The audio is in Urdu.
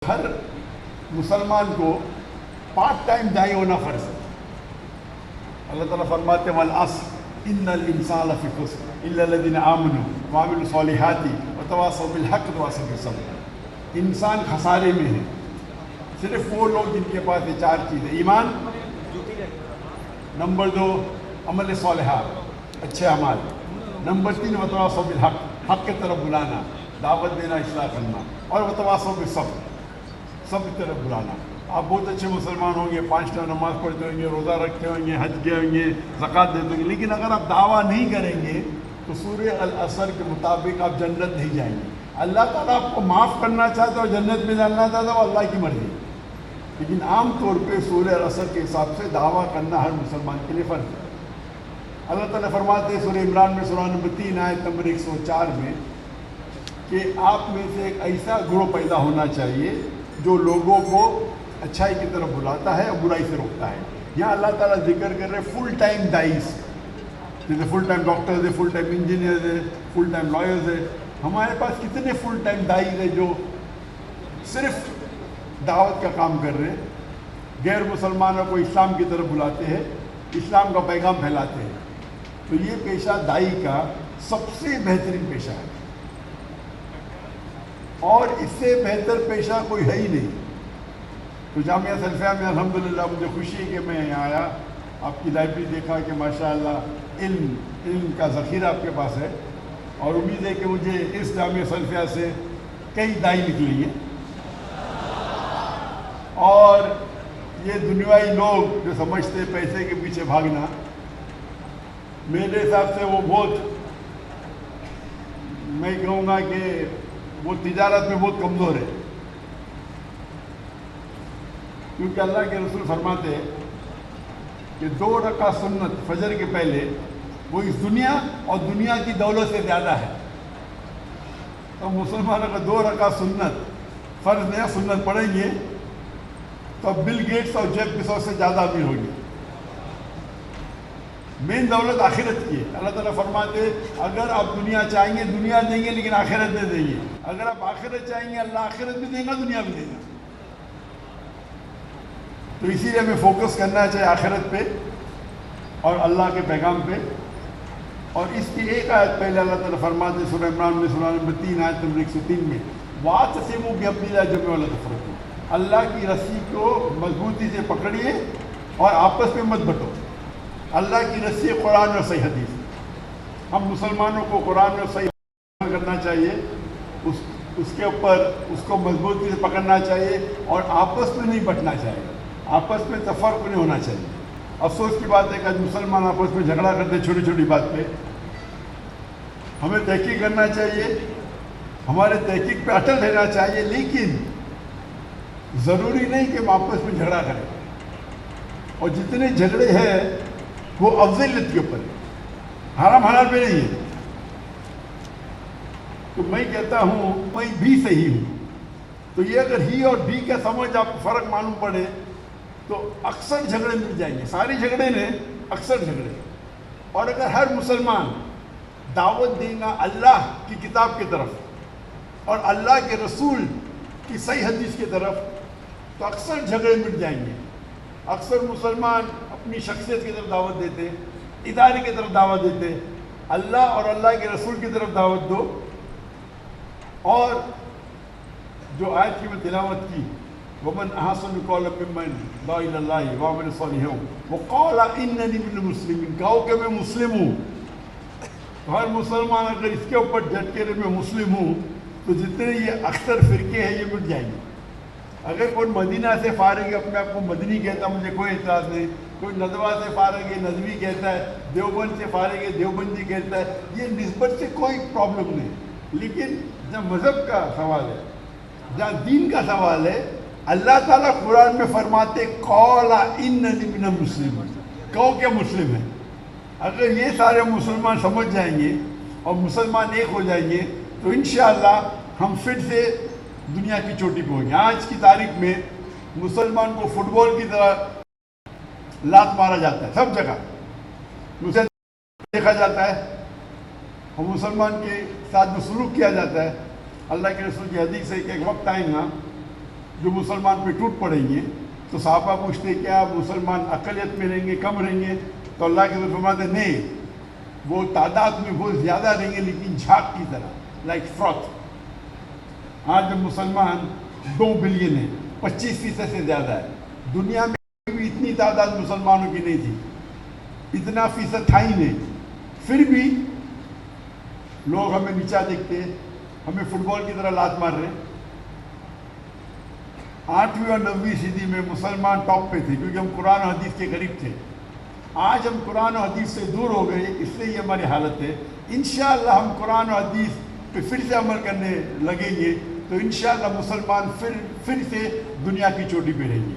ہر مسلمان کو پارٹ ٹائم دائی ہونا فرض ہے۔ اللہ تعالیٰ فرماتے ہیں والعصر ان الانسان لفی خسر الا الذین آمنوا وعملوا الصالحات وتواصوا بالحق وتواصوا بالصبر۔ انسان خسارے میں ہے، صرف وہ لوگ جن کے پاس یہ چار چیزیں: ایمان، نمبر 2 عمل صالحات، اچھے اعمال، نمبر 3 وتواصوا بالحق، حق کی طرف بلانا، دعوت دینا، اصلاح کرنا، اور وتواصوا بالصبر، سب کی طرف بلانا۔ آپ بہت اچھے مسلمان ہوں گے، 5 ٹائم نماز پڑھتے ہوں گے، روزہ رکھتے ہوں گے، حج کے ہوں گے، زکوٰۃ دیتے ہوں گے، لیکن اگر آپ دعویٰ نہیں کریں گے تو سورہ العصر کے مطابق آپ جنت نہیں جائیں گے۔ اللہ تعالیٰ آپ کو معاف کرنا چاہتا ہے اور جنت میں ڈالنا چاہتا ہے، وہ اللہ کی مرضی، لیکن عام طور پہ سورہ العصر کے حساب سے دعویٰ کرنا ہر مسلمان کے لیے فرض ہے۔ اللہ تعالیٰ فرماتے ہیں سورہ عمران میں سورہ نمبر 3 آیت نمبر 104 میں کہ آپ میں سے ایک ایسا گروہ پیدا ہونا چاہیے جو لوگوں کو اچھائی کی طرف بلاتا ہے اور برائی سے روکتا ہے۔ یہاں اللہ تعالیٰ ذکر کر رہے فل ٹائم دائیز، جیسے فل ٹائم ڈاکٹرز ہے، فل ٹائم انجینئرز ہے، فل ٹائم لائرز ہے۔ ہمارے پاس کتنے فل ٹائم دائیز ہیں جو صرف دعوت کا کام کر رہے ہیں، غیر مسلمانوں کو اسلام کی طرف بلاتے ہیں، اسلام کا پیغام پھیلاتے ہیں۔ تو یہ پیشہ دائی کا سب سے بہترین پیشہ ہے، اور اس سے بہتر پیشہ کوئی ہے ہی نہیں۔ تو جامعہ سلفیہ میں الحمدللہ مجھے خوشی ہے کہ میں یہاں آیا، آپ کی لائبریری دیکھا کہ ماشاءاللہ علم کا ذخیرہ آپ کے پاس ہے، اور امید ہے کہ مجھے اس جامعہ سلفیہ سے کئی دائی نکلیں گے، اور یہ دنیائی لوگ جو سمجھتے پیسے کے پیچھے بھاگنا، میرے حساب سے وہ بہت، میں کہوں گا کہ وہ تجارت میں بہت کمزور ہے، کیونکہ اللہ کے رسول فرماتے ہیں کہ 2 رکعت سنت فجر کے پہلے وہ اس دنیا اور دنیا کی دولت سے زیادہ ہے۔ تو مسلمانوں کا 2 رکعت سنت فرض نہیں، سنت پڑھیں گے تو بل گیٹس اور جیف بیزوس سے زیادہ امیر ہوں گے۔ مین دولت آخرت کی ہے۔ اللہ تعالیٰ فرماتے ہیں اگر آپ دنیا چاہیں گے دنیا دیں گے لیکن آخرت نہیں دیں گے، اگر آپ آخرت چاہیں گے اللہ آخرت بھی دیں گا، دنیا بھی دے گا۔ تو اسی لیے ہمیں فوکس کرنا چاہیے آخرت پہ اور اللہ کے پیغام پہ۔ اور اس کی ایک آیت پہلے اللہ تعالیٰ فرماتے ہیں سورہ عمران میں سورہ نمبر 3 آیت نمبر 103 میں وَاعْتَصِمُوا بِحَبْلِ اللَّهِ جَمِيعًا وَلَا تَفَرَّقُوا، اللہ کی رسی کو مضبوطی سے پکڑیے اور آپس میں مت بٹو۔ اللہ کی رسی قرآن اور صحیح حدیث، ہم مسلمانوں کو قرآن اور صحیح کرنا چاہیے، اس کے اوپر اس کو مضبوطی سے پکڑنا چاہیے اور آپس میں نہیں بٹنا چاہیے، آپس میں تفرق نہیں ہونا چاہیے۔ افسوس کی بات ہے کہ آج مسلمان آپس میں جھگڑا کرتے چھوٹی چھوٹی بات پہ۔ ہمیں تحقیق کرنا چاہیے، ہمارے تحقیق پہ اٹل رہنا چاہیے، لیکن ضروری نہیں کہ ہم آپس میں جھگڑا کریں، اور جتنے جھگڑے ہیں وہ افضلیت کے اوپر ہے، حرام حلال پہ نہیں ہے۔ تو میں کہتا ہوں میں بھی صحیح ہوں، تو یہ اگر ہی اور بھی کا سمجھ آپ کو فرق معلوم پڑے تو اکثر جھگڑے مل جائیں گے، ساری جھگڑے نے اکثر جھگڑے۔ اور اگر ہر مسلمان دعوت دے گا اللہ کی کتاب کی طرف اور اللہ کے رسول کی صحیح حدیث کی طرف تو اکثر جھگڑے مٹ جائیں گے۔ اکثر مسلمان اپنی شخصیت کی طرف دعوت دیتے، ادارے کی طرف دعوت دیتے، اللہ اور اللہ کے رسول کی طرف دعوت دو۔ اور جو آیت کی میں تلاوت کی وَمَنْ أَحْسَنُ قَوْلًا مِّمَّنْ دَعَا إِلَى اللَّهِ وَعَمِلَ صَالِحًا وَقَالَ إِنَّنِي مِنَ الْمُسْلِمِينَ، کہو کہ میں مسلم ہوں۔ تو ہر مسلمان اگر اس کے اوپر ڈٹ کے میں مسلم ہوں تو جتنے یہ اکثر فرقے ہیں یہ مٹ جائیں گے۔ اگر کوئی مدینہ سے فارغ ہے، اپنے آپ کو مدنی کہتا ہے، مجھے کوئی اعتراض نہیں، کوئی ندوہ سے فارغ ہے ندوی کہتا ہے، دیوبند سے فارغ ہے دیوبندی کہتا ہے، یہ نسبت سے کوئی پرابلم نہیں۔ لیکن جب مذہب کا سوال ہے، جہاں دین کا سوال ہے، اللہ تعالیٰ قرآن میں فرماتے قَالَ إِنَّنِي مِنَ الْمُسْلِمِينَ، کہو کہ مسلم ہے۔ اگر یہ سارے مسلمان سمجھ جائیں گے اور مسلمان ایک ہو جائیں گے تو انشاءاللہ ہم پھر سے دنیا کی چوٹی پہ ہوں گے۔ آج کی تاریخ میں مسلمان کو فٹ بال کی طرح لات مارا جاتا ہے، سب جگہ مسلمان دیکھا جاتا ہے اور مسلمان کے ساتھ جو سلوک کیا جاتا ہے۔ اللہ کے رسول کی حدیث ہے کہ ایک وقت آئے گا جو مسلمان پہ ٹوٹ پڑیں گے. تو صحابہ پوچھتے کیا مسلمان اقلیت میں رہیں گے, کم رہیں گے؟ تو اللہ کے رسول فرماتے نہیں, وہ تعداد میں بہت زیادہ رہیں گے لیکن جھاگ کی طرح, لائک فروتھ. آج جب مسلمان 2 بلین ہیں, 25% سے زیادہ ہے. دنیا میں بھی اتنی تعداد مسلمانوں کی نہیں تھی, اتنا فیصد تھا ہی نہیں. پھر بھی لوگ ہمیں نیچا دیکھتے, ہمیں فٹ بال کی طرح لات مار رہے ہیں. 8ویں اور 9ویں صدی میں مسلمان ٹاپ پہ تھے کیونکہ ہم قرآن و حدیث کے قریب تھے. آج ہم قرآن و حدیث سے دور ہو گئے, اس لیے یہ ہماری حالت ہے. انشاءاللہ ہم قرآن و حدیث پہ پھر سے عمل کرنے لگیں گے تو انشاءاللہ مسلمان پھر سے دنیا کی چوٹی پہ رہیں گے.